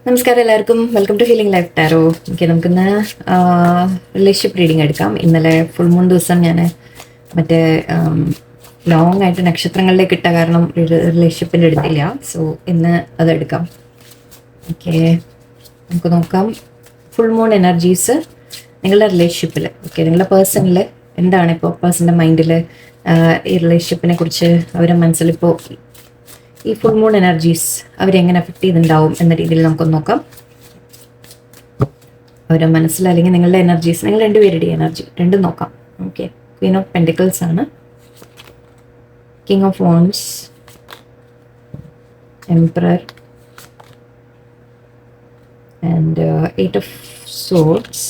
നമസ്കാരം എല്ലാവർക്കും. Welcome to healing life tarot. Okay, നമുക്കിന്ന് റിലേഷൻഷിപ്പ് റീഡിങ് എടുക്കാം. ഇന്നലെ ഫുൾ മൂൺ ദിവസം ഞാൻ മറ്റേ ലോങ് ആയിട്ട് നക്ഷത്രങ്ങളിലേക്ക് ഇട്ട കാരണം റിലേഷൻഷിപ്പിൻ്റെ എടുത്തില്ല. സോ ഇന്ന് അതെടുക്കാം. ഓക്കെ, നമുക്ക് നോക്കാം ഫുൾ മൂൺ എനർജീസ് നിങ്ങളുടെ റിലേഷൻഷിപ്പിൽ. ഓക്കെ, നിങ്ങളുടെ പേഴ്സണിൽ എന്താണ് ഇപ്പോൾ പേഴ്സണിൻ്റെ മൈൻഡിൽ ഈ റിലേഷൻഷിപ്പിനെ കുറിച്ച് അവരുടെ മനസ്സിലിപ്പോൾ ഈ ഫുൾ മൂൺ എനർജീസ് അവരെങ്ങനെ എഫക്ട് ചെയ്തിട്ടുണ്ടാവും എന്ന രീതിയിൽ നമുക്കൊന്ന് നോക്കാം. അവരുടെ മനസ്സിൽ അല്ലെങ്കിൽ നിങ്ങളുടെ എനർജീസ്, നിങ്ങൾ രണ്ടുപേരുടെ എനർജി രണ്ടും നോക്കാം. ഓക്കെ, ക്വീൻ ഓഫ് പെൻഡിക്കിൾസ് ആണ്, king of wands, emperor and eight of swords.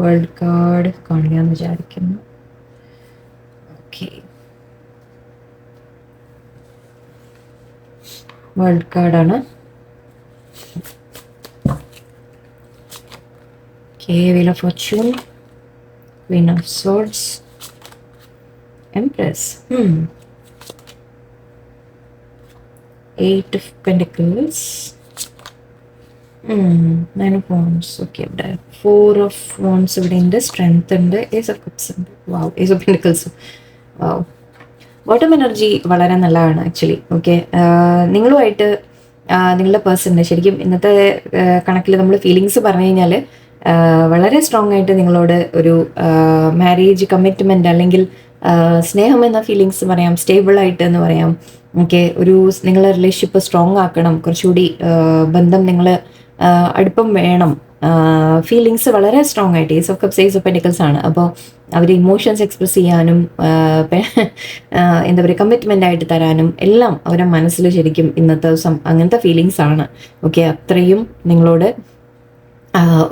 World card കാണിക്കാന്ന് വിചാരിക്കുന്നു. ഓക്കെ, വേൾഡ് കാർഡാണ്. Wheel of fortune, queen of swords, empress, eight of pentacles, nine of wands. Okay, ഇവിടെ four of wands ഇവിടെ ഉണ്ട്, strength ഉണ്ട്, ace of cups ഉണ്ട്. Wow, ace of pentacles. Wow, bottom energy വളരെ നല്ലതാണ് ആക്ച്വലി. ഓക്കെ, നിങ്ങളുമായിട്ട് നിങ്ങളുടെ പേഴ്സണിന് ശരിക്കും ഇന്നത്തെ കണക്കിൽ നമ്മൾ ഫീലിങ്സ് പറഞ്ഞു കഴിഞ്ഞാൽ വളരെ സ്ട്രോങ് ആയിട്ട് നിങ്ങളോട് ഒരു മാരേജ് കമ്മിറ്റ്മെൻറ്റ് അല്ലെങ്കിൽ സ്നേഹം എന്ന ഫീലിങ്സ് പറയാം, സ്റ്റേബിൾ ആയിട്ട് എന്ന് പറയാം. ഓക്കെ, ഒരു നിങ്ങളെ റിലേഷൻഷിപ്പ് സ്ട്രോങ് ആക്കണം, കുറച്ചുകൂടി ബന്ധം നിങ്ങൾ അടുപ്പം വേണം. ഫീലിങ്സ് വളരെ സ്ട്രോങ് ആയിട്ട് ace of cups, ace of pentacles ആണ്. അപ്പോൾ അവർ ഇമോഷൻസ് എക്സ്പ്രസ് ചെയ്യാനും എന്താ പറയുക കമ്മിറ്റ്മെൻ്റ് ആയിട്ട് തരാനും എല്ലാം അവരുടെ മനസ്സിൽ ശരിക്കും ഇന്നത്തെ ദിവസം അങ്ങനത്തെ ഫീലിങ്സ് ആണ്. ഓക്കെ, അത്രയും നിങ്ങളോട്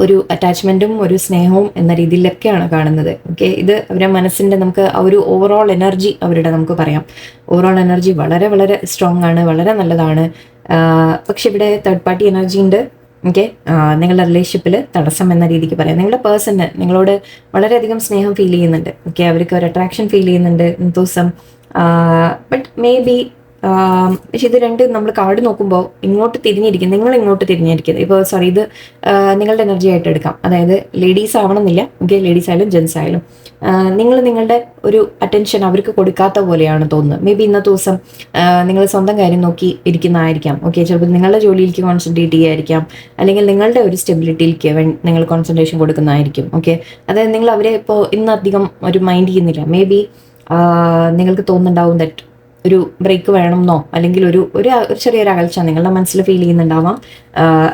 ഒരു അറ്റാച്ച്മെൻറ്റും ഒരു സ്നേഹവും എന്ന രീതിയിലൊക്കെയാണ് കാണുന്നത്. ഓക്കെ, ഇത് അവരുടെ മനസ്സിൻ്റെ നമുക്ക് ഒരു ഓവറോൾ എനർജി അവരുടെ നമുക്ക് പറയാം. ഓവറോൾ എനർജി വളരെ വളരെ സ്ട്രോങ് ആണ്, വളരെ നല്ലതാണ്. പക്ഷെ ഇവിടെ തേർഡ് പാർട്ടി എനർജി ഉണ്ട്. ഓക്കെ, നിങ്ങളുടെ റിലേഷൻഷിപ്പിൽ തടസ്സം എന്ന രീതിക്ക് പറയാം. നിങ്ങളുടെ പേഴ്സണ് നിങ്ങളോട് വളരെയധികം സ്നേഹം ഫീൽ ചെയ്യുന്നുണ്ട്. ഓക്കെ, അവർക്ക് ഒരു അട്രാക്ഷൻ ഫീൽ ചെയ്യുന്നുണ്ട് ദിവസം. ബട്ട് മേ ബി പക്ഷെ ഇത് രണ്ട് നമ്മൾ കാർഡ് നോക്കുമ്പോൾ ഇങ്ങോട്ട് തിരിഞ്ഞിരിക്കും, നിങ്ങൾ ഇങ്ങോട്ട് തിരിഞ്ഞിരിക്കുന്നത്. ഇപ്പോൾ സോറി, ഇത് നിങ്ങളുടെ എനർജി ആയിട്ട് എടുക്കാം. അതായത് ലേഡീസ് ആവണമെന്നില്ല. ഓക്കെ, ലേഡീസ് ആയാലും ജെൻസ് ആയാലും നിങ്ങൾ നിങ്ങളുടെ ഒരു അറ്റൻഷൻ അവർക്ക് കൊടുക്കാത്ത പോലെയാണ് തോന്നുന്നത്. മേ ബി ഇന്നത്തെ ദിവസം നിങ്ങൾ സ്വന്തം കാര്യം നോക്കി ഇരിക്കുന്നതായിരിക്കാം. ഓക്കെ, ചിലപ്പോൾ നിങ്ങളുടെ ജോലിയിലേക്ക് കോൺസെൻട്രേറ്റ് ചെയ്യുമായിരിക്കാം, അല്ലെങ്കിൽ നിങ്ങളുടെ ഒരു സ്റ്റെബിലിറ്റിയിലേക്ക് നിങ്ങൾ കോൺസെൻട്രേഷൻ കൊടുക്കുന്നതായിരിക്കും. ഓക്കെ, അതായത് നിങ്ങൾ അവരെ ഇപ്പോൾ ഇന്ന് അധികം ഒരു മൈൻഡ് ചെയ്യുന്നില്ല. മേ ബി നിങ്ങൾക്ക് തോന്നുന്നുണ്ടാവും ദറ്റ് ഒരു ബ്രേക്ക് വേണമെന്നോ, അല്ലെങ്കിൽ ഒരു ചെറിയൊരു അകൽച്ച നിങ്ങളുടെ മനസ്സിൽ ഫീൽ ചെയ്യുന്നുണ്ടാവാം.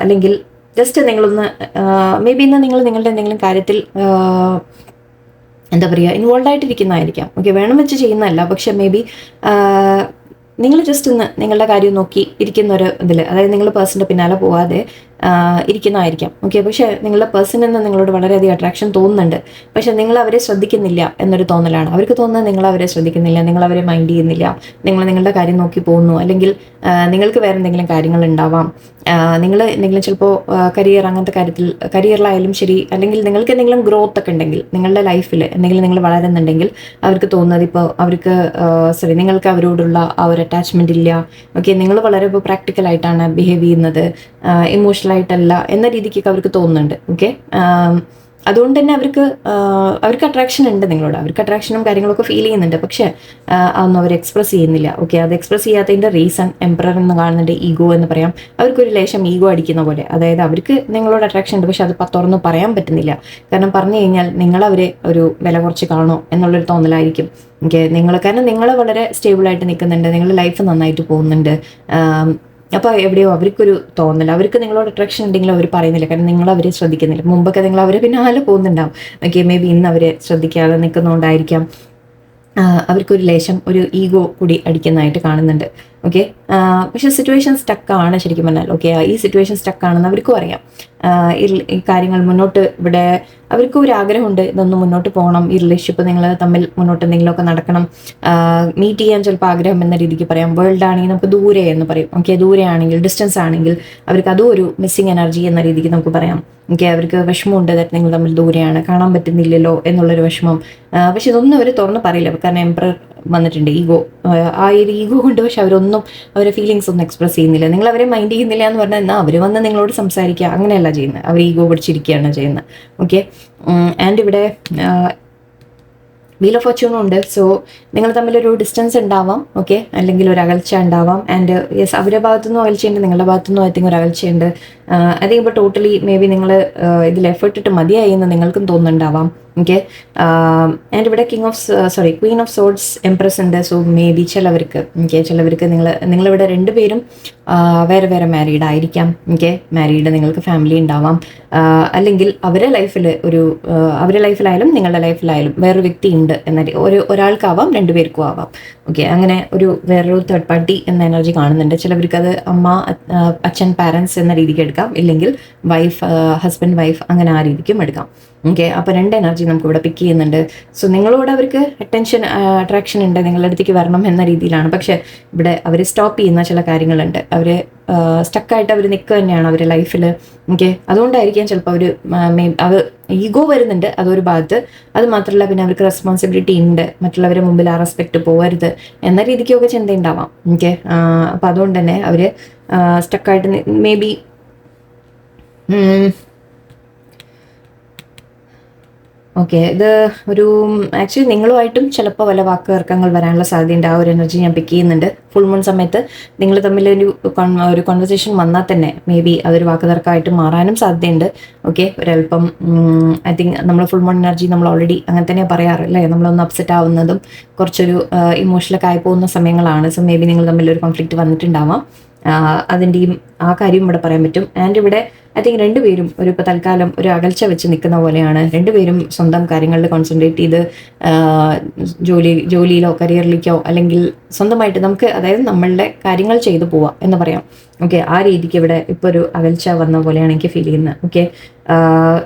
അല്ലെങ്കിൽ ജസ്റ്റ് നിങ്ങളൊന്ന് മേ ബി ഇന്ന് നിങ്ങൾ നിങ്ങളുടെ എന്തെങ്കിലും കാര്യത്തിൽ എന്താ പറയുക ഇൻവോൾവ് ആയിട്ടിരിക്കുന്നതായിരിക്കാം. ഓക്കെ, വേണം വെച്ച് ചെയ്യുന്നതല്ല, പക്ഷെ മേ ബി നിങ്ങൾ ജസ്റ്റ് ഒന്ന് നിങ്ങളുടെ കാര്യം നോക്കി ഇരിക്കുന്ന ഒരു ഇതിൽ, അതായത് നിങ്ങൾ പേഴ്സണിൻ്റെ പിന്നാലെ പോവാതെ ഇരിക്കുന്നതായിരിക്കാം. ഓക്കെ, പക്ഷേ നിങ്ങളുടെ പേഴ്സണിൽ നിന്ന് നിങ്ങളോട് വളരെയധികം അട്രാക്ഷൻ തോന്നുന്നുണ്ട്, പക്ഷെ നിങ്ങൾ അവരെ ശ്രദ്ധിക്കുന്നില്ല എന്നൊരു തോന്നലാണ്. അവർക്ക് തോന്നുന്നത് നിങ്ങൾ അവരെ ശ്രദ്ധിക്കുന്നില്ല, നിങ്ങൾ അവരെ മൈൻഡ് ചെയ്യുന്നില്ല, നിങ്ങൾ നിങ്ങളുടെ കാര്യം നോക്കി പോകുന്നു. അല്ലെങ്കിൽ നിങ്ങൾക്ക് വേറെ എന്തെങ്കിലും കാര്യങ്ങൾ ഉണ്ടാവാം. നിങ്ങൾ എന്തെങ്കിലും ചിലപ്പോൾ കരിയർ അങ്ങനത്തെ കാര്യത്തിൽ, കരിയറിലായാലും ശരി, അല്ലെങ്കിൽ നിങ്ങൾക്ക് എന്തെങ്കിലും ഗ്രോത്ത് ഒക്കെ ഉണ്ടെങ്കിൽ നിങ്ങളുടെ ലൈഫിൽ എന്തെങ്കിലും നിങ്ങൾ വളരുന്നുണ്ടെങ്കിൽ അവർക്ക് തോന്നുന്നത് ഇപ്പോൾ അവർക്ക് നിങ്ങൾക്ക് അവരോടുള്ള ആ ഒരു അറ്റാച്ച്മെൻ്റ് ഇല്ല. ഓക്കെ, നിങ്ങൾ വളരെ ഇപ്പോൾ പ്രാക്ടിക്കലായിട്ടാണ് ബിഹേവ് ചെയ്യുന്നത്, ഇമോഷണലായിട്ടല്ല എന്ന രീതിക്കൊക്കെ അവർക്ക് തോന്നുന്നുണ്ട്. ഓക്കെ, അതുകൊണ്ട് തന്നെ അവർക്ക് അട്രാക്ഷൻ ഉണ്ട് നിങ്ങളോട്, അവർക്ക് അട്രാക്ഷനും കാര്യങ്ങളൊക്കെ ഫീൽ ചെയ്യുന്നുണ്ട്, പക്ഷേ അതൊന്നും അവർ എക്സ്പ്രസ് ചെയ്യുന്നില്ല. ഓക്കെ, അത് എക്സ്പ്രസ് ചെയ്യാത്തതിൻ്റെ റീസൺ എംപറർ എന്ന് കാണുന്നുണ്ട്, ഈഗോ എന്ന് പറയാം. അവർക്കൊരു ലേശം ഈഗോ അടിക്കുന്ന പോലെ, അതായത് അവർക്ക് നിങ്ങളോട് അട്രാക്ഷൻ ഉണ്ട്, പക്ഷെ അത് തുറന്ന് പറയാൻ പറ്റുന്നില്ല. കാരണം പറഞ്ഞു കഴിഞ്ഞാൽ നിങ്ങളവരെ ഒരു വില കുറച്ച് കാണോ എന്നുള്ളൊരു തോന്നലായിരിക്കും. ഓക്കെ, കാരണം നിങ്ങൾ വളരെ സ്റ്റേബിളായിട്ട് നിൽക്കുന്നുണ്ട്, നിങ്ങളുടെ ലൈഫ് നന്നായിട്ട് പോകുന്നുണ്ട്. അപ്പോൾ എവിടെയോ അവർക്കൊരു തോന്നൽ, അവർക്ക് നിങ്ങളോട് അട്രാക്ഷൻ ഉണ്ടെങ്കിലും അവർ പറയുന്നില്ല, കാരണം നിങ്ങൾ അവരെ ശ്രദ്ധിക്കുന്നില്ല. മുമ്പൊക്കെ നിങ്ങൾ അവരെ പിന്നാലെ പോകുന്നുണ്ടാവും. ഓക്കെ, മേ ബി ഇന്ന് അവരെ ശ്രദ്ധിക്കാതെ നിൽക്കുന്നതുകൊണ്ടായിരിക്കാം അവർക്കൊരു ലേശം ഒരു ഈഗോ കൂടി അടിക്കുന്നതായിട്ട് കാണുന്നുണ്ട്. ഓക്കെ, പക്ഷെ സിറ്റുവേഷൻ സ്റ്റക്കാണ് ശരിക്കും പറഞ്ഞാൽ. ഓക്കെ, ഈ സിറ്റുവേഷൻ സ്റ്റക്കാണെന്ന് അവർക്കും അറിയാം. ഈ കാര്യങ്ങൾ മുന്നോട്ട് ഇവിടെ അവർക്കും ഒരു ആഗ്രഹമുണ്ട്, ഇതൊന്ന് മുന്നോട്ട് പോകണം, ഈ റിലേഷൻഷിപ്പ് നിങ്ങൾ തമ്മിൽ മുന്നോട്ട് എന്തെങ്കിലുമൊക്കെ നടക്കണം, മീറ്റ് ചെയ്യാൻ ചിലപ്പോൾ ആഗ്രഹം എന്ന രീതിക്ക് പറയാം. വേൾഡ് ആണെങ്കിൽ നമുക്ക് ദൂരെ എന്ന് പറയും. ഓക്കെ, ദൂരെ ആണെങ്കിൽ, ഡിസ്റ്റൻസ് ആണെങ്കിൽ അവർക്ക് അതും ഒരു മിസ്സിങ് എനർജി എന്ന രീതിക്ക് നമുക്ക് പറയാം. ഓക്കെ, അവർക്ക് വിഷമമുണ്ട്, ദാറ്റ് നിങ്ങൾ തമ്മിൽ ദൂരെയാണ്, കാണാൻ പറ്റുന്നില്ലല്ലോ എന്നുള്ളൊരു വിഷമം. പക്ഷെ ഇതൊന്നും അവർ തുറന്ന് പറയില്ല, കാരണം എംപറർ വന്നിട്ടുണ്ട്, ഈഗോ. ആ ഒരു ഈഗോ കൊണ്ട് പക്ഷെ അവരൊന്നും അവരെ ഫീലിങ്സ് ഒന്നും എക്സ്പ്രസ് ചെയ്യുന്നില്ല. നിങ്ങൾ അവരെ മൈൻഡ് ചെയ്യുന്നില്ല എന്ന് പറഞ്ഞാൽ എന്നാൽ അവർ വന്ന് നിങ്ങളോട് സംസാരിക്കുക അങ്ങനെയല്ല ചെയ്യുന്നത്, അവർ ഈഗോ പിടിച്ചിരിക്കുകയാണ് ചെയ്യുന്നത്. ഓക്കെ. ആൻഡ് ഇവിടെ വീൽ ഓഫ് ഫോർച്യൂണും ഉണ്ട്. സോ നിങ്ങൾ തമ്മിലൊരു ഡിസ്റ്റൻസ് ഉണ്ടാവാം, ഓക്കെ, അല്ലെങ്കിൽ ഒരു അകൽച്ച ഉണ്ടാവാം. ആൻഡ് യെസ്, അവരുടെ ഭാഗത്തുനിന്നും അകൽച്ചയുണ്ട്, നിങ്ങളുടെ ഭാഗത്തുനിന്നും ഐ തിങ്ക് ഒരു അകൽച്ചയുണ്ട്. ഐ തിങ്ക് ഇപ്പോൾ ടോട്ടലി മേ ബി നിങ്ങൾ ഇതിൽ എഫേർട്ട് ഇട്ട് മതിയായി എന്ന് നിങ്ങൾക്കും തോന്നുന്നുണ്ടാവാം. ഓക്കെ. ആൻഡ് ഇവിടെ ക്വീൻ ഓഫ് സോർഡ്സ് എംപ്രസ് ഉണ്ട്. സോ മേ ബി ചിലവർക്ക് നിങ്ങളിവിടെ രണ്ടുപേരും വേറെ വേറെ മാരീഡ് ആയിരിക്കാം. ഓക്കെ, മാരീഡ്, നിങ്ങൾക്ക് ഫാമിലി ഉണ്ടാവാം. അല്ലെങ്കിൽ അവരുടെ ലൈഫിലായാലും നിങ്ങളുടെ ലൈഫിലായാലും വേറൊരു വ്യക്തി ഉണ്ട് എന്ന ഒരാൾക്കാവാം, രണ്ടുപേർക്കും ആവാം. ഓക്കെ, അങ്ങനെ വേറൊരു തേർഡ് പാർട്ടി എന്ന എനർജി കാണുന്നുണ്ട്. ചിലവർക്ക് അത് അമ്മ, അച്ഛൻ, പാരൻസ് എന്ന രീതിക്ക് എടുക്കാം, ഇല്ലെങ്കിൽ വൈഫ്, ഹസ്ബൻഡ്, വൈഫ്, അങ്ങനെ ആ രീതിക്കും എടുക്കാം. ഓക്കെ, അപ്പോൾ രണ്ട് എനർജി നമുക്ക് ഇവിടെ പിക്ക് ചെയ്യുന്നുണ്ട്. സോ നിങ്ങളോട് അവർക്ക് അട്രാക്ഷൻ ഉണ്ട്, നിങ്ങളുടെ അടുത്തേക്ക് വരണം എന്ന രീതിയിലാണ്. പക്ഷെ ഇവിടെ അവർ സ്റ്റോപ്പ് ചെയ്യുന്ന ചില കാര്യങ്ങളുണ്ട്. അവർ സ്റ്റക്കായിട്ട് അവർ നിൽക്കുക തന്നെയാണ് അവരുടെ ലൈഫിൽ. ഓക്കെ, അതുകൊണ്ടായിരിക്കാം ചിലപ്പോൾ അവർ ഈഗോ വരുന്നുണ്ട് അതൊരു ഭാഗത്ത്. അത് മാത്രമല്ല പിന്നെ അവർക്ക് റെസ്പോൺസിബിലിറ്റി ഉണ്ട്, മറ്റുള്ളവരുടെ മുമ്പിൽ ആ റെസ്പെക്റ്റ് പോകരുത് എന്ന രീതിക്കൊക്കെ ചിന്തയുണ്ടാവാം. ഓക്കെ, അപ്പോൾ അതുകൊണ്ട് തന്നെ അവർ സ്റ്റക്കായിട്ട് മേ ബി ഓക്കെ. ഇത് ആക്ച്വലി നിങ്ങളുമായിട്ടും ചിലപ്പോൾ വല്ല വാക്കുതർക്കങ്ങൾ വരാനുള്ള സാധ്യതയുണ്ട്. ആ ഒരു എനർജി ഞാൻ പിക്ക് ചെയ്യുന്നുണ്ട്. ഫുൾ മൂൺ സമയത്ത് നിങ്ങൾ തമ്മിൽ ഒരു കോൺവെർസേഷൻ വന്നാൽ തന്നെ മേ ബി അതൊരു വാക്കുതർക്കമായിട്ട് മാറാനും സാധ്യതയുണ്ട്. ഓക്കെ, ഒരല്പം ഐ തിങ്ക് നമ്മൾ ഫുൾ മൂൺ എനർജി നമ്മൾ ഓൾറെഡി അങ്ങനെ തന്നെയാണ് പറയാറ് അല്ലേ, നമ്മളൊന്ന് അപ്സെറ്റ് ആവുന്നതും കുറച്ചൊരു ഇമോഷണലൊക്കെ ആയി പോകുന്ന സമയങ്ങളാണ്. സോ മേ ബി നിങ്ങൾ തമ്മിൽ ഒരു കോൺഫ്ലിക്റ്റ് വന്നിട്ടുണ്ടാവാം. അതിൻ്റെയും ആ കാര്യം ഇവിടെ പറയാൻ പറ്റും. ആൻഡ് ഇവിടെ ഐ തിങ്ക് രണ്ടുപേരും ഇപ്പോൾ തൽക്കാലം ഒരു അകൽച്ച വെച്ച് നിൽക്കുന്ന പോലെയാണ്. രണ്ടുപേരും സ്വന്തം കാര്യങ്ങളിൽ കോൺസെൻട്രേറ്റ് ചെയ്ത് ജോലിയിലോ കരിയറിലേക്കോ അല്ലെങ്കിൽ സ്വന്തമായിട്ട് അതായത് നമ്മളുടെ കാര്യങ്ങൾ ചെയ്തു പോവാം എന്ന് പറയാം. ഓക്കെ, ആ രീതിക്ക് ഇവിടെ ഇപ്പോൾ ഒരു അകൽച്ച വന്ന പോലെയാണ് എനിക്ക് ഫീൽ ചെയ്യുന്നത്. ഓക്കെ,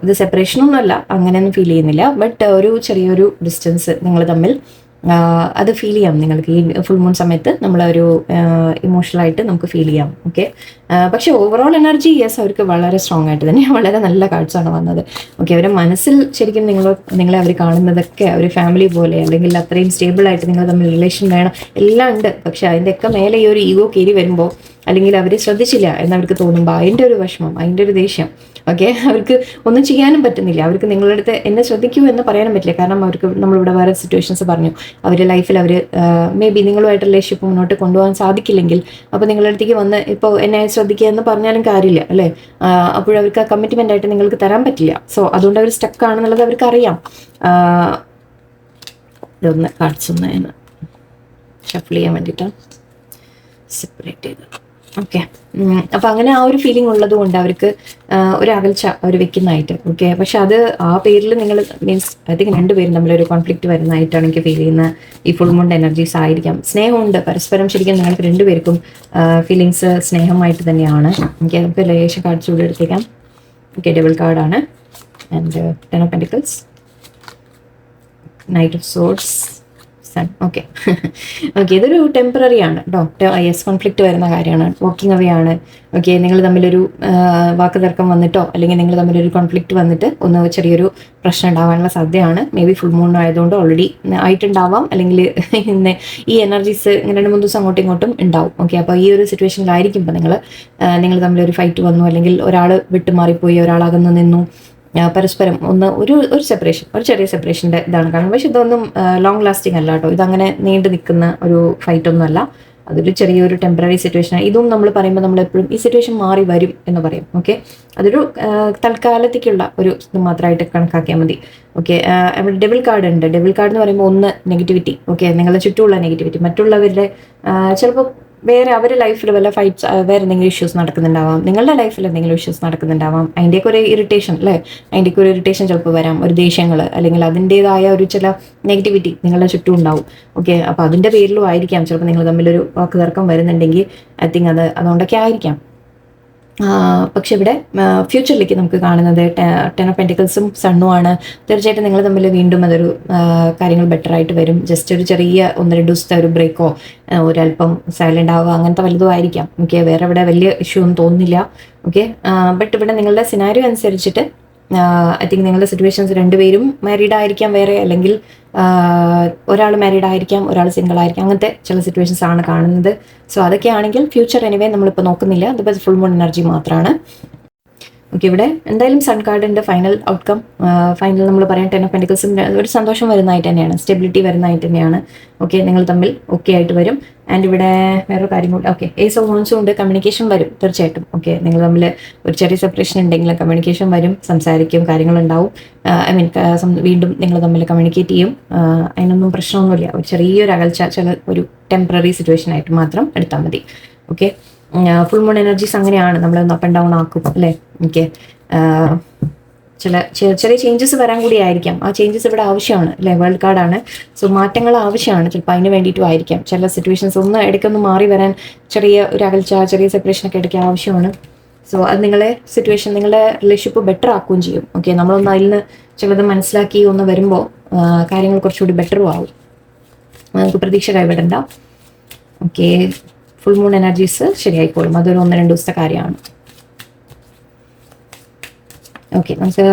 ഇത് സെപ്പറേഷനൊന്നുമല്ല, അങ്ങനെയൊന്നും ഫീൽ ചെയ്യുന്നില്ല. ബട്ട് ഒരു ചെറിയൊരു ഡിസ്റ്റൻസ് നിങ്ങൾ തമ്മിൽ അത് ഫീൽ ചെയ്യാം. നിങ്ങൾക്ക് ഈ ഫുൾ മൂൺ സമയത്ത് നമ്മളൊരു ഇമോഷണലായിട്ട് നമുക്ക് ഫീൽ ചെയ്യാം. ഓക്കെ, പക്ഷേ ഓവറോൾ എനർജി യെസ്, അവർക്ക് വളരെ സ്ട്രോങ് ആയിട്ട് തന്നെ വളരെ നല്ല കാർഡ്സാണ് വന്നത്. ഓക്കെ, അവരുടെ മനസ്സിൽ ശരിക്കും നിങ്ങളെ അവർ കാണുന്നതൊക്കെ ഒരു ഫാമിലി പോലെ, അല്ലെങ്കിൽ അത്രയും സ്റ്റേബിളായിട്ട് നിങ്ങൾ തമ്മിൽ റിലേഷൻ വേണം എല്ലാം ഉണ്ട്. പക്ഷെ അതിൻ്റെയൊക്കെ മേലെ ഈ ഒരു ഈഗോ കയറി വരുമ്പോൾ, അല്ലെങ്കിൽ അവർ ശ്രദ്ധിച്ചില്ല എന്നവർക്ക് തോന്നുമ്പോൾ അതിൻ്റെ ഒരു വിഷമം, അതിൻ്റെ ഒരു ദേഷ്യം. ഓക്കെ, അവർക്ക് ഒന്നും ചെയ്യാനും പറ്റുന്നില്ല. അവർക്ക് നിങ്ങളുടെ അടുത്ത് എന്നെ ശ്രദ്ധിക്കൂ എന്ന് പറയാനും പറ്റില്ല. കാരണം അവർക്ക് നമ്മളിവിടെ വേറെ സിറ്റുവേഷൻസ് പറഞ്ഞു, അവരുടെ ലൈഫിൽ അവർ മേ ബി നിങ്ങളുമായിട്ട് റിലേഷൻഷിപ്പ് മുന്നോട്ട് കൊണ്ടുപോകാൻ സാധിക്കില്ലെങ്കിൽ അപ്പോൾ നിങ്ങളുടെ അടുത്തേക്ക് വന്ന് ഇപ്പോൾ എന്നെ ശ്രദ്ധിക്കുക എന്ന് പറഞ്ഞാലും കാര്യമില്ല അല്ലേ. അപ്പോഴവർക്ക് ആ കമ്മിറ്റ്മെൻ്റ് ആയിട്ട് നിങ്ങൾക്ക് തരാൻ പറ്റില്ല. സോ അതുകൊണ്ട് അവർ സ്റ്റക്കാണെന്നുള്ളത് അവർക്ക് അറിയാം. ഇതൊന്ന് കാർഡ്സ് ഒന്ന് ഷഫിൾ ചെയ്യാൻ വേണ്ടിയിട്ടാണ് സെപ്പറേറ്റ് ചെയ്തത്. ഓക്കെ, അപ്പം അങ്ങനെ ആ ഒരു ഫീലിംഗ് ഉള്ളത് കൊണ്ട് അവർക്ക് ഒരു അകൽച്ച അവർ വെക്കുന്നതായിട്ട്. ഓക്കെ, പക്ഷെ അത് ആ പേരിൽ നിങ്ങൾ മീൻസ് ഐ തിങ്ക് രണ്ടുപേരും തമ്മിലൊരു കോൺഫ്ലിക്റ്റ് വരുന്നതായിട്ടാണ് എനിക്ക് ഫീൽ ചെയ്യുന്ന ഈ ഫുൾ മൂൺ എനർജീസ് ആയിരിക്കാം. സ്നേഹമുണ്ട് പരസ്പരം, ശരിക്കും നിങ്ങൾക്ക് രണ്ടുപേർക്കും ഫീലിങ്സ് സ്നേഹമായിട്ട് തന്നെയാണ്. ഓക്കെ, നമുക്ക് ലേശം കാർഡ്സ് കൂടെ എടുത്തേക്കാം. ഓക്കെ, ഡബിൾ കാർഡാണ്. And 10 of Pentacles, Knight of Swords, Sun. Okay okay, ഇതൊരു ടെമ്പററി ആണ് കേട്ടോ. യെസ്, കോൺഫ്ലിക്റ്റ് വരുന്ന കാര്യമാണ്, വാക്കിംഗ് അവേ ആണ്. ഓക്കെ, നിങ്ങൾ തമ്മിലൊരു വാക്ക് തർക്കം വന്നിട്ടോ അല്ലെങ്കിൽ നിങ്ങൾ തമ്മിലൊരു കോൺഫ്ലിക്റ്റ് വന്നിട്ട് ഒന്ന് ചെറിയൊരു പ്രശ്നം ഉണ്ടാവാനുള്ള സാധ്യതയാണ്. മേ ബി ഫുൾ മൂൺ ആയതുകൊണ്ട് ഓൾറെഡി ആയിട്ടുണ്ടാവാം, അല്ലെങ്കിൽ ഇന്ന് ഈ എനർജീസ് ഇങ്ങനെ 2-3 ദിവസം അങ്ങോട്ടും ഇങ്ങോട്ടും ഉണ്ടാവും. ഓക്കെ, അപ്പോൾ ഈ ഒരു സിറ്റുവേഷനിലായിരിക്കും ഇപ്പോൾ നിങ്ങൾ തമ്മിലൊരു ഫൈറ്റ് വന്നു, അല്ലെങ്കിൽ ഒരാൾ വിട്ടുമാറിപ്പോയി, ഒരാൾ അകന്നു നിന്നു, പരസ്പരം ഒരു സെപ്പറേഷൻ, ഒരു ചെറിയ സെപ്പറേഷൻ്റെ ഇതാണ് കാണുന്നത്. പക്ഷെ ഇതൊന്നും ലോങ് ലാസ്റ്റിംഗ് അല്ല കേട്ടോ. ഇതങ്ങനെ നീണ്ടു നിൽക്കുന്ന ഒരു ഫൈറ്റൊന്നും അല്ല, അതൊരു ചെറിയൊരു ടെമ്പററി സിറ്റുവേഷനാണ്. ഇതും നമ്മൾ പറയുമ്പോൾ നമ്മൾ എപ്പോഴും ഈ സിറ്റുവേഷൻ മാറി വരും എന്ന് പറയും. ഓക്കെ, അതൊരു തൽക്കാലത്തേക്കുള്ള ഒരു ഇത് മാത്രമായിട്ട് കണക്കാക്കിയാൽ മതി. ഓക്കെ, അവിടെ ഡബിൾ കാർഡ് ഉണ്ട്. ഡബിൾ കാർഡ് എന്ന് പറയുമ്പോൾ ഒന്ന് നെഗറ്റിവിറ്റി. ഓക്കെ, നിങ്ങളുടെ ചുറ്റുമുള്ള നെഗറ്റിവിറ്റി, മറ്റുള്ളവരുടെ ചിലപ്പോൾ വേറെ അവരുടെ ലൈഫിൽ വല്ല ഫൈറ്റ്സ്, വേറെ എന്തെങ്കിലും ഇഷ്യൂസ് നടക്കുന്നുണ്ടാവാം, നിങ്ങളുടെ ലൈഫിൽ എന്തെങ്കിലും ഇഷ്യൂസ് നടക്കുന്നുണ്ടാവാം. അതിൻ്റെയൊക്കെ ഒരു ഇറിറ്റേഷൻ അല്ലേ, അതിൻ്റെയൊക്കെ ഒരു ഇറിറ്റേഷൻ ചിലപ്പോൾ വരാം, ഒരു ദേഷ്യങ്ങൾ, അല്ലെങ്കിൽ അതിൻ്റേതായ ഒരു ചില നെഗറ്റിവിറ്റി നിങ്ങളുടെ ചുറ്റും ഉണ്ടാവും. ഓക്കെ, അപ്പോൾ അതിൻ്റെ പേരിലും ആയിരിക്കാം ചിലപ്പോൾ നിങ്ങൾ തമ്മിലൊരു വാക്ക് തർക്കം വരുന്നുണ്ടെങ്കിൽ ഐ തിങ്ക് അതുകൊണ്ടൊക്കെ ആയിരിക്കാം. പക്ഷെ ഇവിടെ ഫ്യൂച്ചറിലേക്ക് നമുക്ക് കാണുന്നത് 10 of Pentaclesഉം സണ്ണുമാണ്. തീർച്ചയായിട്ടും നിങ്ങൾ തമ്മിൽ വീണ്ടും അതൊരു കാര്യങ്ങൾ ബെറ്റർ ആയിട്ട് വരും. ജസ്റ്റ് ഒരു ചെറിയ 1-2 ദിവസത്തെ ഒരു ബ്രേക്കോ, ഒരല്പം സൈലൻ്റ് ആവുക, അങ്ങനത്തെ വലുതും ആയിരിക്കാം. ഓക്കെ, വേറെ ഇവിടെ വലിയ ഇഷ്യൂ ഒന്നും തോന്നുന്നില്ല. ഓക്കെ, ബട്ട് ഇവിടെ നിങ്ങളുടെ സിനാരിയോ അനുസരിച്ചിട്ട് ഐ തിങ്ക് നിങ്ങളുടെ സിറ്റുവേഷൻസ് രണ്ടുപേരും മാരീഡ് ആയിരിക്കാം വേറെ, അല്ലെങ്കിൽ ഒരാൾ മാരീഡ് ആയിരിക്കാം, ഒരാൾ സിംഗിൾ ആയിരിക്കാം, അങ്ങനത്തെ ചില സിറ്റുവേഷൻസ് ആണ് കാണുന്നത്. സോ അതൊക്കെ ആണെങ്കിൽ ഫ്യൂച്ചർ എനിവേ നമ്മളിപ്പോൾ നോക്കുന്നില്ല, അതിപ്പോൾ ഫുൾ മൂൺ എനർജി മാത്രമാണ്. ഓക്കെ, ഇവിടെ എന്തായാലും സൺ കാർഡിൻ്റെ ഫൈനൽ ഔട്ട്കം, ഫൈനൽ നമ്മൾ പറയാൻ 10 ഓഫ് പെൻറ്റിക്കിൾസും ഒരു സന്തോഷം വരുന്നതായിട്ട് തന്നെയാണ്, സ്റ്റെബിലിറ്റി വരുന്നതായിട്ട് തന്നെയാണ്. ഓക്കെ, നിങ്ങൾ തമ്മിൽ ഓക്കെ ആയിട്ട് വരും. ആൻഡ് ഇവിടെ വേറൊരു കാര്യം കൂടി, ഓക്കെ, ഏസ് ഓഫ് വോൺസും ഉണ്ട്, കമ്മ്യൂണിക്കേഷൻ വരും തീർച്ചയായിട്ടും. ഓക്കെ, നിങ്ങൾ തമ്മിൽ ഒരു ചെറിയ സെപ്പറേഷൻ ഉണ്ടെങ്കിലും കമ്മ്യൂണിക്കേഷൻ വരും, സംസാരിക്കും, കാര്യങ്ങളുണ്ടാവും. ഐ മീൻ വീണ്ടും നിങ്ങൾ തമ്മിൽ കമ്മ്യൂണിക്കേറ്റ് ചെയ്യും. അതിനൊന്നും പ്രശ്നമൊന്നുമില്ല. ഒരു ചെറിയൊരു അകൽച്ച, ഒരു ടെമ്പററി സിറ്റുവേഷൻ ആയിട്ട് മാത്രം എടുത്താൽ മതി. ഓക്കെ, ഫുൾ മൂൺ എനർജീസ് അങ്ങനെയാണ്, നമ്മളൊന്ന് അപ്പ് ആൻഡ് ഡൗൺ ആക്കും അല്ലേ. ഓക്കെ, ചെറിയ ചേഞ്ചസ് വരാൻ കൂടി ആയിരിക്കാം. ആ ചേഞ്ചസ് ഇവിടെ ആവശ്യമാണ് അല്ലേ, വേൾഡ് കാർഡാണ്. സോ മാറ്റങ്ങൾ ആവശ്യമാണ്, ചിലപ്പോൾ അതിന് വേണ്ടിയിട്ടും ആയിരിക്കാം. ചില സിറ്റുവേഷൻസ് ഒന്ന് ഇടയ്ക്കൊന്ന് മാറി വരാൻ ചെറിയ ഒരു അകൽച്ച, ചെറിയ സെപ്പറേഷനൊക്കെ ഇടയ്ക്ക് ആവശ്യമാണ്. സോ അത് നിങ്ങളെ സിറ്റുവേഷൻ, നിങ്ങളുടെ റിലേഷൻഷിപ്പ് ബെറ്റർ ആക്കുകയും ചെയ്യും. ഓക്കെ, നമ്മളൊന്ന് അതിൽ നിന്ന് ചിലത് മനസ്സിലാക്കി ഒന്ന് വരുമ്പോൾ കാര്യങ്ങൾ കുറച്ചുകൂടി ബെറ്ററും ആവും. നമുക്ക് പ്രതീക്ഷ കൈവിടണ്ട. ഓക്കെ, ഫുൾ മൂൺ എനർജീസ് ശരിയായിക്കോളും, അതൊരു 1-2 ദിവസത്തെ കാര്യമാണ്. ഓക്കെ, നമുക്ക്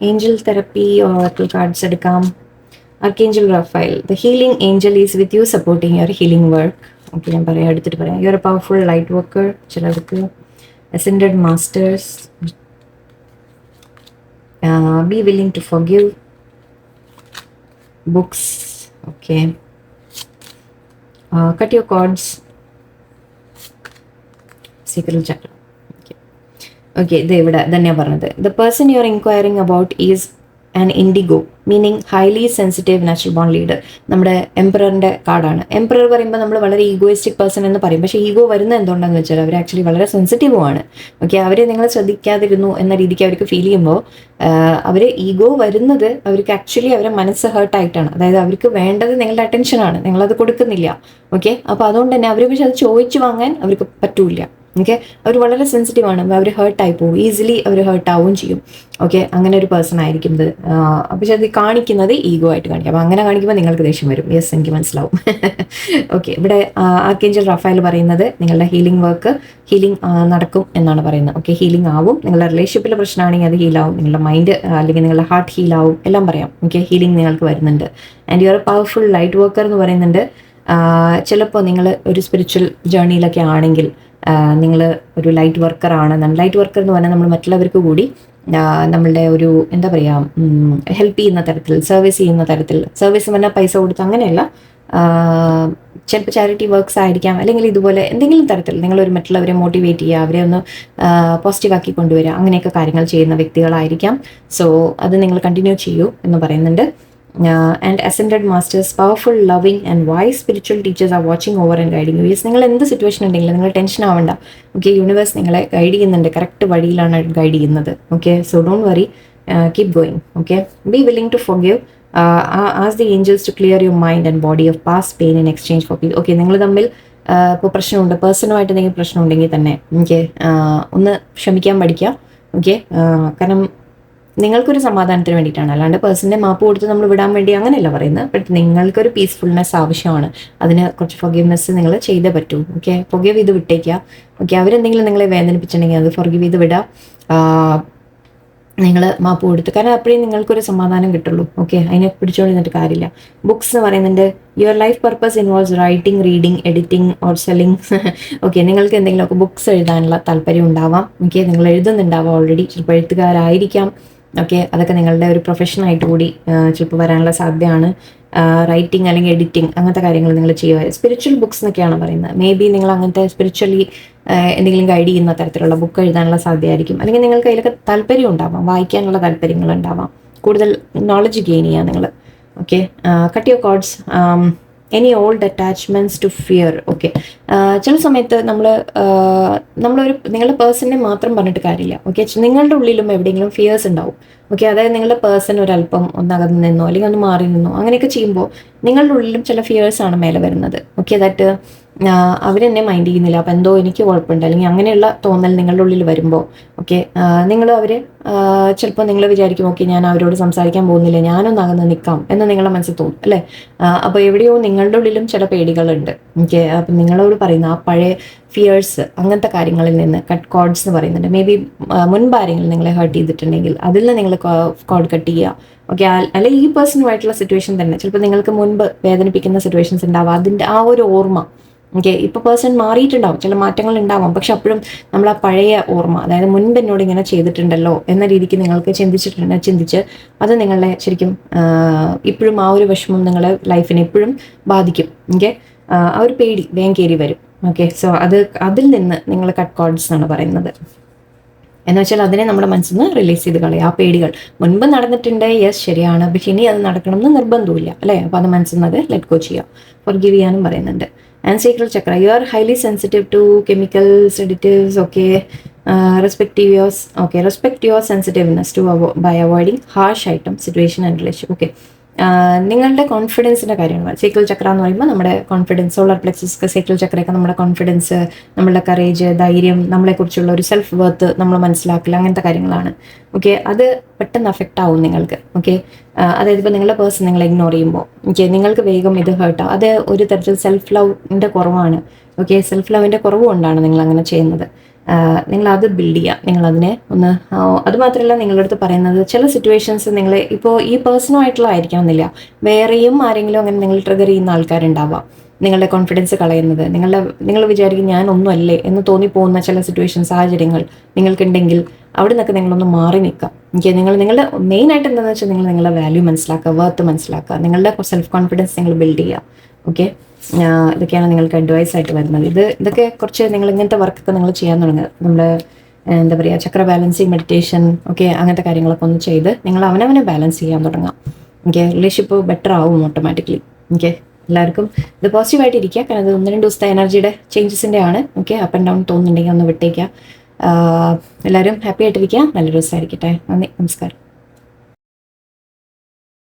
ഏഞ്ചൽ തെറപ്പി ഓറക്കിൾ കാർഡ്സ് എടുക്കാം. Archangel Raphael, the healing angel is with you supporting your healing work. Okay, ഞാൻ പറയാം, എടുത്തിട്ട് പറയാം. You are a powerful light worker. ചിലർക്ക് ascended masters. Be willing to forgive. Books. Okay, cut your cords. Secret chakra. Okay, ഇത് ഇവിടെ തന്നെയാണ് പറഞ്ഞത്. The person you are inquiring about is an indigo, meaning highly sensitive natural born leader. നമ്മുടെ എംപററിൻ്റെ കാർഡാണ്. Emperor പറയുമ്പോൾ നമ്മൾ വളരെ ഈഗോയിസ്റ്റിക് പേഴ്സൺ എന്ന് പറയും. പക്ഷേ ഈഗോ വരുന്നത് എന്തുകൊണ്ടാണെന്ന് വെച്ചാൽ അവർ ആക്ച്വലി വളരെ സെൻസിറ്റീവുമാണ്. ഓക്കെ, അവരെ നിങ്ങൾ ശ്രദ്ധിക്കാതിരുന്നു എന്ന രീതിക്ക് അവർക്ക് ഫീൽ ചെയ്യുമ്പോൾ അവർ ഈഗോ വരുന്നത് അവർക്ക് ആക്ച്വലി അവരെ മനസ്സ് ഹേർട്ടായിട്ടാണ്. അതായത് അവർക്ക് വേണ്ടത് നിങ്ങളുടെ അറ്റൻഷനാണ്, നിങ്ങളത് കൊടുക്കുന്നില്ല. ഓക്കെ, അപ്പോൾ അതുകൊണ്ട് തന്നെ അവർ പക്ഷെ അത് ചോദിച്ചു വാങ്ങാൻ അവർക്ക് പറ്റൂല. ഓക്കെ, അവർ വളരെ സെൻസിറ്റീവാണ്, അവർ ഹേർട്ടായി പോകും, ഈസിലി അവർ ഹേർട്ടാവുകയും ചെയ്യും. ഓക്കെ, അങ്ങനെ ഒരു പേഴ്സൺ ആയിരിക്കും ഇത്. പക്ഷെ അത് കാണിക്കുന്നത് ഈഗോ ആയിട്ട് കാണിക്കും. അപ്പോൾ അങ്ങനെ കാണിക്കുമ്പോൾ നിങ്ങൾക്ക് ദേഷ്യം വരും. യെസ്, എനിക്ക് മനസ്സിലാവും. ഓക്കെ, ഇവിടെ ആർക്കേഞ്ചൽ റഫേൽ പറയുന്നത് നിങ്ങളുടെ ഹീലിംഗ് നടക്കും എന്നാണ് പറയുന്നത്. ഓക്കെ, ഹീലിംഗ് ആവും. നിങ്ങളുടെ റിലേഷൻഷിപ്പിലെ പ്രശ്നമാണെങ്കിൽ അത് ഹീലാവും, നിങ്ങളുടെ മൈൻഡ് അല്ലെങ്കിൽ നിങ്ങളുടെ ഹാർട്ട് ഹീലാവും, എല്ലാം പറയാം. ഓക്കെ, ഹീലിംഗ് നിങ്ങൾക്ക് വരുന്നുണ്ട്. And you are a powerful light worker എന്ന് പറയുന്നുണ്ട്. ചിലപ്പോൾ നിങ്ങൾ ഒരു സ്പിരിച്വൽ ജേർണിയിലൊക്കെ ആണെങ്കിൽ നിങ്ങൾ ഒരു ലൈറ്റ് വർക്കറാണ്. ലൈറ്റ് വർക്കർ എന്ന് പറഞ്ഞാൽ നമ്മൾ മറ്റുള്ളവർക്ക് കൂടി നമ്മളുടെ ഒരു എന്താ പറയുക, ഹെൽപ്പ് ചെയ്യുന്ന തരത്തിൽ, സർവീസ് ചെയ്യുന്ന തരത്തിൽ. സർവീസ് എന്ന് പറഞ്ഞാൽ പൈസ കൊടുത്ത് അങ്ങനെയല്ല, ചിലപ്പോൾ ചാരിറ്റി വർക്ക്സ് ആയിരിക്കാം, അല്ലെങ്കിൽ ഇതുപോലെ എന്തെങ്കിലും തരത്തിൽ നിങ്ങളൊരു മറ്റുള്ളവരെ മോട്ടിവേറ്റ് ചെയ്യുക, അവരെ ഒന്ന് പോസിറ്റീവാക്കി കൊണ്ടുവരിക, അങ്ങനെയൊക്കെ കാര്യങ്ങൾ ചെയ്യുന്ന വ്യക്തികളായിരിക്കാം. സോ അത് നിങ്ങൾ കണ്ടിന്യൂ ചെയ്യൂ എന്ന് പറയുന്നുണ്ട്. And ascended masters, powerful loving and wise spiritual teachers are watching over and guiding you. Yes, നിങ്ങൾ എന്ത് സിറ്റുവേഷൻ ഉണ്ടെങ്കിലും നിങ്ങൾ ടെൻഷൻ ആവേണ്ട. ഓക്കെ, യൂണിവേഴ്സ് നിങ്ങളെ ഗൈഡ് ചെയ്യുന്നുണ്ട്, കറക്റ്റ് വഴിയിലാണ് ഗൈഡ് ചെയ്യുന്നത്. Okay, so don't worry, keep going. Okay, be willing to forgive. Ask the angels to clear your mind and body of past pain in exchange for peace. Okay, നിങ്ങൾ തമ്മിൽ ഇപ്പോൾ പ്രശ്നമുണ്ട്, പേഴ്സണുമായിട്ട് എന്തെങ്കിലും പ്രശ്നമുണ്ടെങ്കിൽ തന്നെ ഓക്കെ ഒന്ന് ക്ഷമിക്കാൻ പഠിക്കുക. ഓക്കെ, കാരണം നിങ്ങൾക്കൊരു സമാധാനത്തിന് വേണ്ടിയിട്ടാണ്, അല്ലാണ്ട് പേഴ്സണിനെ മാപ്പ് കൊടുത്ത് നമ്മൾ വിടാൻ വേണ്ടി അങ്ങനെയല്ല പറയുന്നത്. ബട്ട് നിങ്ങൾക്കൊരു പീസ്ഫുൾനെസ് ആവശ്യമാണ്, അതിന് കുറച്ച് ഫൊർഗീവ്നെസ് നിങ്ങൾ ചെയ്തേ പറ്റൂ. ഓക്കെ, ഫൊർഗീവ് ചെയ്ത് വിട്ടേക്കുക. ഓക്കെ, അവരെന്തെങ്കിലും നിങ്ങളെ വേദനിപ്പിച്ചിട്ടുണ്ടെങ്കിൽ അത് ഫൊർഗീവ് ചെയ്ത് വിടുക, നിങ്ങൾ മാപ്പ് കൊടുത്ത്. കാരണം അപ്പോഴേ നിങ്ങൾക്കൊരു സമാധാനം കിട്ടുള്ളൂ. ഓക്കെ, അതിനെ പിടിച്ചുകൊണ്ടിരുന്നിട്ട് കാര്യമില്ല. ബുക്സ് എന്ന് പറയുന്നുണ്ട്. Your life purpose involves writing, reading, editing or selling. Okay, നിങ്ങൾക്ക് എന്തെങ്കിലുമൊക്കെ ബുക്സ് എഴുതാനുള്ള താല്പര്യം ഉണ്ടാവാം. ഓക്കെ, നിങ്ങൾ എഴുതുന്നുണ്ടാവാം ഓൾറെഡി, ചിലപ്പോൾ എഴുത്തുകാരായിരിക്കാം. ഓക്കെ, അതൊക്കെ നിങ്ങളുടെ ഒരു പ്രൊഫഷനായിട്ട് കൂടി ചിലപ്പോൾ വരാനുള്ള സാധ്യതയാണ്. റൈറ്റിംഗ് അല്ലെങ്കിൽ എഡിറ്റിംഗ് അങ്ങനത്തെ കാര്യങ്ങൾ നിങ്ങൾ ചെയ്യുക. സ്പിരിച്വൽ ബുക്സ് എന്നൊക്കെയാണ് പറയുന്നത്. മേ ബി നിങ്ങൾ അങ്ങനത്തെ സ്പിരിച്വലി എന്തെങ്കിലും ഗൈഡ് ചെയ്യുന്ന തരത്തിലുള്ള ബുക്ക് എഴുതാനുള്ള സാധ്യതയായിരിക്കും. അല്ലെങ്കിൽ നിങ്ങൾക്ക് അതിലൊക്കെ താല്പര്യം ഉണ്ടാവാം, വായിക്കാനുള്ള താല്പര്യങ്ങൾ ഉണ്ടാവാം, കൂടുതൽ നോളജ് ഗെയിൻ ചെയ്യുക നിങ്ങൾ. Okay, cut your cords. Any old attachments to fear. Okay, ചില സമയത്ത് നിങ്ങളുടെ പേഴ്സണിനെ മാത്രം പറഞ്ഞിട്ട് കാര്യമില്ല. ഓക്കെ, നിങ്ങളുടെ ഉള്ളിലും എവിടെയെങ്കിലും ഫിയേഴ്സ് ഉണ്ടാവും. ഓക്കെ, അതായത് നിങ്ങളുടെ പേഴ്സൺ ഒരല്പം ഒന്നകന്ന് നിന്നോ അല്ലെങ്കിൽ ഒന്ന് മാറി നിന്നോ അങ്ങനെയൊക്കെ ചെയ്യുമ്പോൾ നിങ്ങളുടെ ഉള്ളിലും ചില ഫിയേഴ്സാണ് മേലെ വരുന്നത്. ഓക്കെ, ദാറ്റ് അവരെന്നെ മൈൻഡ് ചെയ്യുന്നില്ല, അപ്പം എന്തോ എനിക്ക് കുഴപ്പമുണ്ട്, അല്ലെങ്കിൽ അങ്ങനെയുള്ള തോന്നൽ നിങ്ങളുടെ ഉള്ളിൽ വരുമ്പോൾ ഓക്കെ, നിങ്ങൾ അവർ ചിലപ്പോൾ നിങ്ങൾ വിചാരിക്കും ഓക്കെ ഞാൻ അവരോട് സംസാരിക്കാൻ പോകുന്നില്ല, ഞാനൊന്ന് അകന്ന് നിൽക്കാം എന്ന് നിങ്ങളുടെ മനസ്സിൽ തോന്നും അല്ലേ. അപ്പോൾ എവിടെയോ നിങ്ങളുടെ ഉള്ളിലും ചില പേടികളുണ്ട്. ഓക്കെ, അപ്പം നിങ്ങളോട് പറയുന്ന ആ പഴയ ഫിയേഴ്സ് അങ്ങനത്തെ കാര്യങ്ങളിൽ നിന്ന് കട്ട് കോഡ്സ് എന്ന് പറയുന്നുണ്ട്. മേ ബി മുൻപ് ആരെങ്കിലും നിങ്ങളെ ഹേർട്ട് ചെയ്തിട്ടുണ്ടെങ്കിൽ അതിൽ നിന്ന് നിങ്ങൾ കോഡ് കട്ട് ചെയ്യുക. ഓക്കെ, അല്ലെങ്കിൽ ഈ പേഴ്സണുമായിട്ടുള്ള സിറ്റുവേഷൻ തന്നെ ചിലപ്പോൾ നിങ്ങൾക്ക് മുൻപ് വേദനിപ്പിക്കുന്ന സിറ്റുവേഷൻസ് ഉണ്ടാവും, അതിൻ്റെ ആ ഒരു ഓർമ്മ. ഓക്കെ, ഇപ്പോൾ പേഴ്സൺ മാറിയിട്ടുണ്ടാവും, ചില മാറ്റങ്ങൾ ഉണ്ടാവാം, പക്ഷെ അപ്പോഴും നമ്മൾ ആ പഴയ ഓർമ്മ, അതായത് മുൻപ് എന്നോട് ഇങ്ങനെ ചെയ്തിട്ടുണ്ടല്ലോ എന്ന രീതിക്ക് നിങ്ങൾക്ക് ചിന്തിച്ച് അത് നിങ്ങളെ ശരിക്കും ഇപ്പോഴും ആ ഒരു വിഷമം നിങ്ങളെ ലൈഫിനെ എപ്പോഴും ബാധിക്കും. ഓക്കെ, ആ ഒരു പേടി വേഗം കയറി വരും. ഓക്കെ, സോ അതിൽ നിന്ന് നിങ്ങൾ കട്ട് കോഡ്സ് എന്നാണ് പറയുന്നത്. എന്ന് വെച്ചാൽ അതിനെ നമ്മുടെ മനസ്സിൽ നിന്ന് റിലീസ് ചെയ്ത് കളയുക. ആ പേടികൾ മുൻപ് നടന്നിട്ടുണ്ട്, യെസ് ശരിയാണ്, പക്ഷെ ഇനി അത് നടക്കണം എന്ന് നിർബന്ധമില്ല അല്ലേ. അപ്പോൾ അത് മനസ്സിൽ നിന്ന് അത് ലെറ്റ് ഗോ ചെയ്യുക, ഫോർഗിവ് ചെയ്യാനും പറയുന്നുണ്ട്. And sacral chakra, you are highly sensitive to chemicals, additives. Okay, respect your sensitiveness to by avoiding harsh item situation and relation. Okay, നിങ്ങളുടെ കോൺഫിഡൻസിൻ്റെ കാര്യമാണ് സേക്രൽ ചക്ര എന്ന് പറയുമ്പോൾ. നമ്മുടെ കോൺഫിഡൻസ്, സോളാർ പ്ലെക്സസ്, സേക്രൽ ചക്രയൊക്കെ നമ്മുടെ കോൺഫിഡൻസ്, നമ്മളുടെ കറേജ്, ധൈര്യം, നമ്മളെക്കുറിച്ചുള്ള ഒരു സെൽഫ് വർത്ത് നമ്മൾ മനസ്സിലാക്കില്ല, അങ്ങനത്തെ കാര്യങ്ങളാണ്. ഓക്കെ, അത് പെട്ടെന്ന് അഫക്റ്റ് ആവും നിങ്ങൾക്ക്. ഓക്കെ, അതായത് ഇപ്പോൾ നിങ്ങളുടെ പേഴ്സൺ നിങ്ങളെ ഇഗ്നോർ ചെയ്യുമ്പോൾ ഓക്കെ നിങ്ങൾക്ക് വേഗം ഇത് ഹേർട്ടാവും. അത് ഒരു തരത്തിൽ സെൽഫ് ലവിൻ്റെ കുറവാണ്. ഓക്കെ, സെൽഫ് ലവിൻ്റെ കുറവ് കൊണ്ടാണ് നിങ്ങൾ അങ്ങനെ ചെയ്യുന്നത്. നിങ്ങളത് ബിൽഡ് ചെയ്യുക, നിങ്ങളതിനെ ഒന്ന്. അതുമാത്രമല്ല നിങ്ങളുടെ അടുത്ത് പറയുന്നത് ചില സിറ്റുവേഷൻസ് നിങ്ങൾ ഇപ്പോൾ ഈ പേഴ്സണുമായിട്ടുള്ള ആയിരിക്കണമെന്നില്ല, വേറെയും ആരെങ്കിലും അങ്ങനെ നിങ്ങൾ ട്രിഗർ ചെയ്യുന്ന ആൾക്കാരുണ്ടാവാം, നിങ്ങളുടെ കോൺഫിഡൻസ് കളയുന്നത്, നിങ്ങൾ വിചാരിക്കും ഞാൻ ഒന്നും അല്ലേ എന്ന് തോന്നിപ്പോകുന്ന ചില സിറ്റുവേഷൻ സാഹചര്യങ്ങൾ നിങ്ങൾക്കുണ്ടെങ്കിൽ അവിടെ നിന്നൊക്കെ നിങ്ങളൊന്ന് മാറി നിൽക്കാം. എനിക്ക് നിങ്ങളുടെ മെയിനായിട്ട് എന്താണെന്ന് വെച്ചാൽ നിങ്ങൾ നിങ്ങളുടെ വാല്യൂ മനസ്സിലാക്കുക, വർത്ത് മനസ്സിലാക്കുക, നിങ്ങളുടെ സെൽഫ് കോൺഫിഡൻസ് നിങ്ങൾ ബിൽഡ് ചെയ്യുക. ഓക്കെ, ഇതൊക്കെയാണ് നിങ്ങൾക്ക് അഡ്വൈസ് ആയിട്ട് വരുന്നത്. ഇതൊക്കെ കുറച്ച് നിങ്ങൾ ഇങ്ങനത്തെ വർക്കൊക്കെ നിങ്ങൾ ചെയ്യാൻ തുടങ്ങുക. നമ്മൾ എന്താ പറയുക, ചക്ര ബാലൻസിങ്, മെഡിറ്റേഷൻ, ഓക്കെ അങ്ങനത്തെ കാര്യങ്ങളൊക്കെ ഒന്ന് ചെയ്ത് നിങ്ങൾ അവനവനെ ബാലൻസ് ചെയ്യാൻ തുടങ്ങാം. ഓക്കെ, റിലേഷൻഷിപ്പ് ബെറ്റർ ആവും ഓട്ടോമാറ്റിക്കലി. ഓക്കെ, എല്ലാവർക്കും ഇത് പോസിറ്റീവായിട്ട് ഇരിക്കുക, കാരണം ഇത് 1-2 ദിവസത്തെ എനർജിയുടെ ചേഞ്ചസിൻ്റെ ആണ്. ഓക്കെ, അപ്പ് ആൻഡ് ഡൗൺ തോന്നുന്നുണ്ടെങ്കിൽ ഒന്ന് വിട്ടേക്കുക. എല്ലാവരും ഹാപ്പി ആയിട്ടിരിക്കുക, നല്ലൊരു ദിവസമായിരിക്കട്ടെ. നന്ദി, നമസ്കാരം.